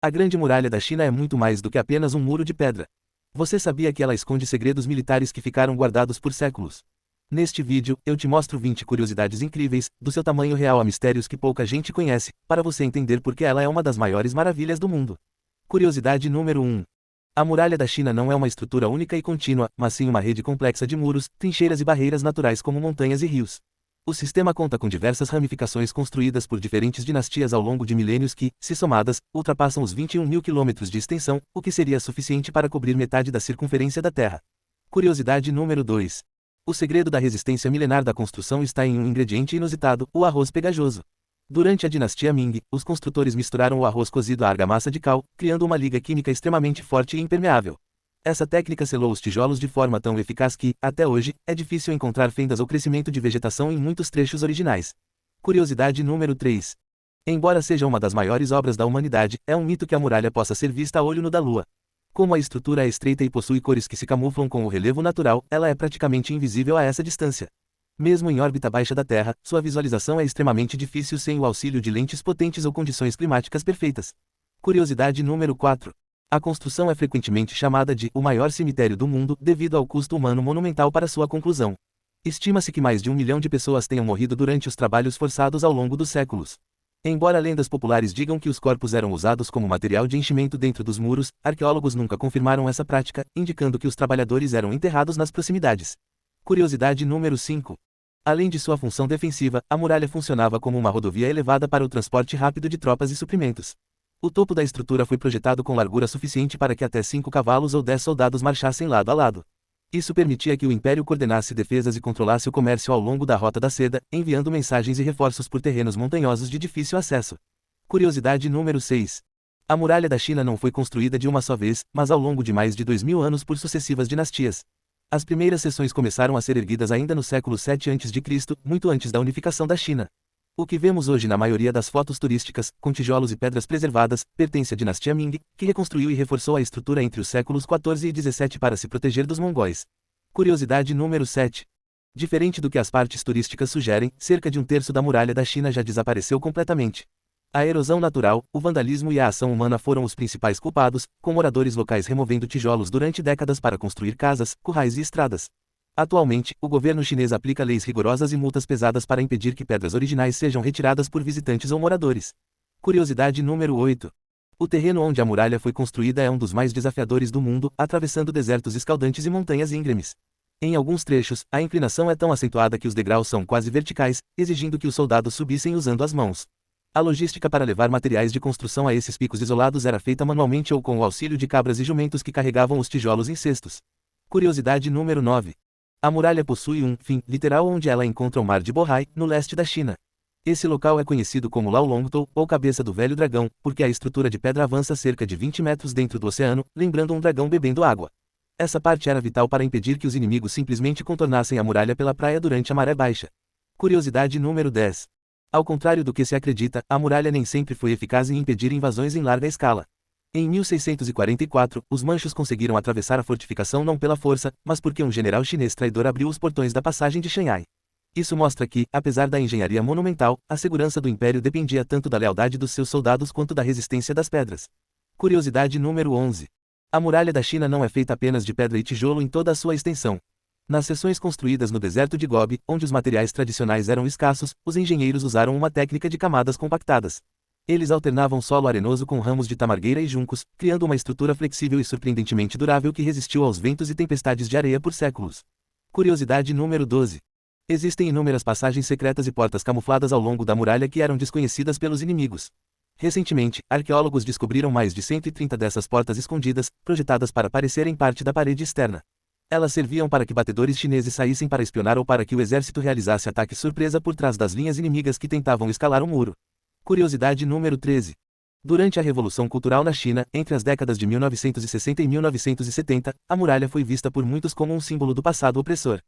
A Grande Muralha da China é muito mais do que apenas um muro de pedra. Você sabia que ela esconde segredos militares que ficaram guardados por séculos? Neste vídeo, eu te mostro 20 curiosidades incríveis, do seu tamanho real a mistérios que pouca gente conhece, para você entender por que ela é uma das maiores maravilhas do mundo. Curiosidade número 1. A Muralha da China não é uma estrutura única e contínua, mas sim uma rede complexa de muros, trincheiras e barreiras naturais como montanhas e rios. O sistema conta com diversas ramificações construídas por diferentes dinastias ao longo de milênios que, se somadas, ultrapassam os 21 mil quilômetros de extensão, o que seria suficiente para cobrir metade da circunferência da Terra. Curiosidade número 2. O segredo da resistência milenar da construção está em um ingrediente inusitado, o arroz pegajoso. Durante a dinastia Ming, os construtores misturaram o arroz cozido à argamassa de cal, criando uma liga química extremamente forte e impermeável. Essa técnica selou os tijolos de forma tão eficaz que, até hoje, é difícil encontrar fendas ou crescimento de vegetação em muitos trechos originais. Curiosidade número 3. Embora seja uma das maiores obras da humanidade, é um mito que a muralha possa ser vista a olho nu da Lua. Como a estrutura é estreita e possui cores que se camuflam com o relevo natural, ela é praticamente invisível a essa distância. Mesmo em órbita baixa da Terra, sua visualização é extremamente difícil sem o auxílio de lentes potentes ou condições climáticas perfeitas. Curiosidade número 4. A construção é frequentemente chamada de o maior cemitério do mundo devido ao custo humano monumental para sua conclusão. Estima-se que mais de 1 milhão de pessoas tenham morrido durante os trabalhos forçados ao longo dos séculos. Embora lendas populares digam que os corpos eram usados como material de enchimento dentro dos muros, arqueólogos nunca confirmaram essa prática, indicando que os trabalhadores eram enterrados nas proximidades. Curiosidade número 5. Além de sua função defensiva, a muralha funcionava como uma rodovia elevada para o transporte rápido de tropas e suprimentos. O topo da estrutura foi projetado com largura suficiente para que até 5 cavalos ou 10 soldados marchassem lado a lado. Isso permitia que o Império coordenasse defesas e controlasse o comércio ao longo da Rota da Seda, enviando mensagens e reforços por terrenos montanhosos de difícil acesso. Curiosidade número 6. A Muralha da China não foi construída de uma só vez, mas ao longo de mais de 2000 anos por sucessivas dinastias. As primeiras seções começaram a ser erguidas ainda no século 7 a.C., muito antes da unificação da China. O que vemos hoje na maioria das fotos turísticas, com tijolos e pedras preservadas, pertence à dinastia Ming, que reconstruiu e reforçou a estrutura entre os séculos 14 e 17 para se proteger dos mongóis. Curiosidade número 7. Diferente do que as partes turísticas sugerem, cerca de um terço da muralha da China já desapareceu completamente. A erosão natural, o vandalismo e a ação humana foram os principais culpados, com moradores locais removendo tijolos durante décadas para construir casas, currais e estradas. Atualmente, o governo chinês aplica leis rigorosas e multas pesadas para impedir que pedras originais sejam retiradas por visitantes ou moradores. Curiosidade número 8. O terreno onde a muralha foi construída é um dos mais desafiadores do mundo, atravessando desertos escaldantes e montanhas íngremes. Em alguns trechos, a inclinação é tão acentuada que os degraus são quase verticais, exigindo que os soldados subissem usando as mãos. A logística para levar materiais de construção a esses picos isolados era feita manualmente ou com o auxílio de cabras e jumentos que carregavam os tijolos em cestos. Curiosidade número 9. A muralha possui um fim literal onde ela encontra o Mar de Bohai, no leste da China. Esse local é conhecido como Lao Longtou, ou Cabeça do Velho Dragão, porque a estrutura de pedra avança cerca de 20 metros dentro do oceano, lembrando um dragão bebendo água. Essa parte era vital para impedir que os inimigos simplesmente contornassem a muralha pela praia durante a maré baixa. Curiosidade número 10. Ao contrário do que se acredita, a muralha nem sempre foi eficaz em impedir invasões em larga escala. Em 1644, os manchus conseguiram atravessar a fortificação não pela força, mas porque um general chinês traidor abriu os portões da passagem de Xanhai. Isso mostra que, apesar da engenharia monumental, a segurança do império dependia tanto da lealdade dos seus soldados quanto da resistência das pedras. Curiosidade número 11. A muralha da China não é feita apenas de pedra e tijolo em toda a sua extensão. Nas seções construídas no deserto de Gobi, onde os materiais tradicionais eram escassos, os engenheiros usaram uma técnica de camadas compactadas. Eles alternavam solo arenoso com ramos de tamargueira e juncos, criando uma estrutura flexível e surpreendentemente durável que resistiu aos ventos e tempestades de areia por séculos. Curiosidade número 12. Existem inúmeras passagens secretas e portas camufladas ao longo da muralha que eram desconhecidas pelos inimigos. Recentemente, arqueólogos descobriram mais de 130 dessas portas escondidas, projetadas para parecerem parte da parede externa. Elas serviam para que batedores chineses saíssem para espionar ou para que o exército realizasse ataques surpresa por trás das linhas inimigas que tentavam escalar o muro. Curiosidade número 13. Durante a Revolução Cultural na China, entre as décadas de 1960 e 1970, a muralha foi vista por muitos como um símbolo do passado opressor.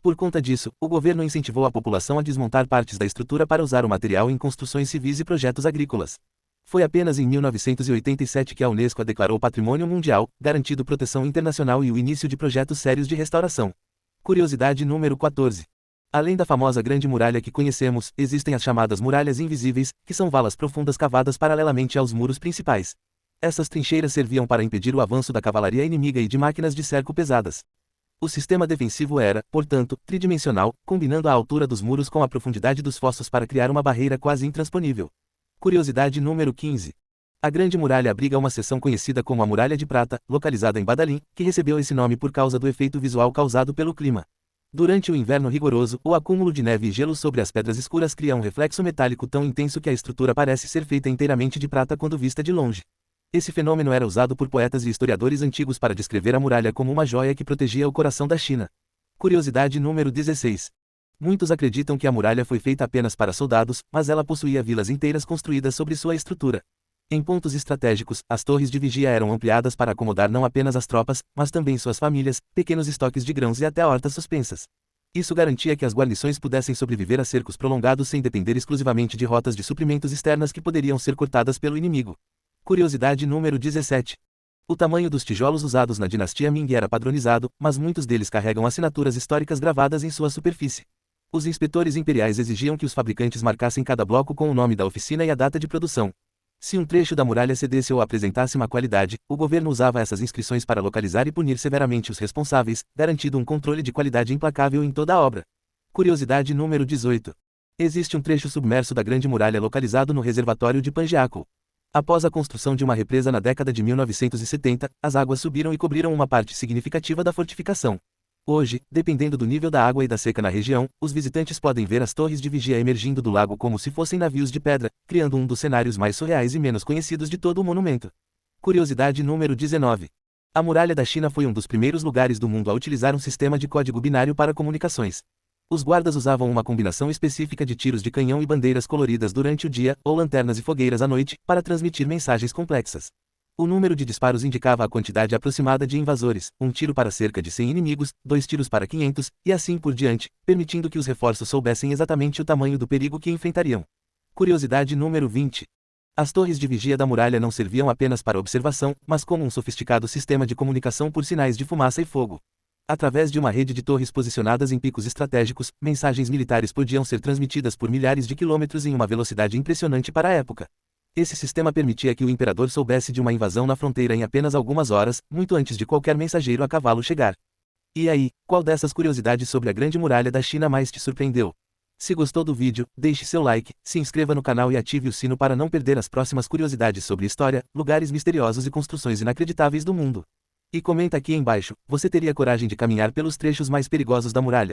Por conta disso, o governo incentivou a população a desmontar partes da estrutura para usar o material em construções civis e projetos agrícolas. Foi apenas em 1987 que a Unesco a declarou Patrimônio Mundial, garantindo proteção internacional e o início de projetos sérios de restauração. Curiosidade número 14. Além da famosa Grande Muralha que conhecemos, existem as chamadas muralhas invisíveis, que são valas profundas cavadas paralelamente aos muros principais. Essas trincheiras serviam para impedir o avanço da cavalaria inimiga e de máquinas de cerco pesadas. O sistema defensivo era, portanto, tridimensional, combinando a altura dos muros com a profundidade dos fossos para criar uma barreira quase intransponível. Curiosidade número 15. A Grande Muralha abriga uma seção conhecida como a Muralha de Prata, localizada em Badalim, que recebeu esse nome por causa do efeito visual causado pelo clima. Durante o inverno rigoroso, o acúmulo de neve e gelo sobre as pedras escuras cria um reflexo metálico tão intenso que a estrutura parece ser feita inteiramente de prata quando vista de longe. Esse fenômeno era usado por poetas e historiadores antigos para descrever a muralha como uma joia que protegia o coração da China. Curiosidade número 16. Muitos acreditam que a muralha foi feita apenas para soldados, mas ela possuía vilas inteiras construídas sobre sua estrutura. Em pontos estratégicos, as torres de vigia eram ampliadas para acomodar não apenas as tropas, mas também suas famílias, pequenos estoques de grãos e até hortas suspensas. Isso garantia que as guarnições pudessem sobreviver a cercos prolongados sem depender exclusivamente de rotas de suprimentos externas que poderiam ser cortadas pelo inimigo. Curiosidade número 17. O tamanho dos tijolos usados na dinastia Ming era padronizado, mas muitos deles carregam assinaturas históricas gravadas em sua superfície. Os inspetores imperiais exigiam que os fabricantes marcassem cada bloco com o nome da oficina e a data de produção. Se um trecho da muralha cedesse ou apresentasse má qualidade, o governo usava essas inscrições para localizar e punir severamente os responsáveis, garantindo um controle de qualidade implacável em toda a obra. Curiosidade número 18. Existe um trecho submerso da Grande Muralha localizado no reservatório de Panjiako. Após a construção de uma represa na década de 1970, as águas subiram e cobriram uma parte significativa da fortificação. Hoje, dependendo do nível da água e da seca na região, os visitantes podem ver as torres de vigia emergindo do lago como se fossem navios de pedra, criando um dos cenários mais surreais e menos conhecidos de todo o monumento. Curiosidade número 19. A Muralha da China foi um dos primeiros lugares do mundo a utilizar um sistema de código binário para comunicações. Os guardas usavam uma combinação específica de tiros de canhão e bandeiras coloridas durante o dia, ou lanternas e fogueiras à noite, para transmitir mensagens complexas. O número de disparos indicava a quantidade aproximada de invasores, um tiro para cerca de 100 inimigos, 2 tiros para 500, e assim por diante, permitindo que os reforços soubessem exatamente o tamanho do perigo que enfrentariam. Curiosidade número 20. As torres de vigia da muralha não serviam apenas para observação, mas como um sofisticado sistema de comunicação por sinais de fumaça e fogo. Através de uma rede de torres posicionadas em picos estratégicos, mensagens militares podiam ser transmitidas por milhares de quilômetros em uma velocidade impressionante para a época. Esse sistema permitia que o imperador soubesse de uma invasão na fronteira em apenas algumas horas, muito antes de qualquer mensageiro a cavalo chegar. E aí, qual dessas curiosidades sobre a Grande Muralha da China mais te surpreendeu? Se gostou do vídeo, deixe seu like, se inscreva no canal e ative o sino para não perder as próximas curiosidades sobre história, lugares misteriosos e construções inacreditáveis do mundo. E comenta aqui embaixo, você teria coragem de caminhar pelos trechos mais perigosos da muralha?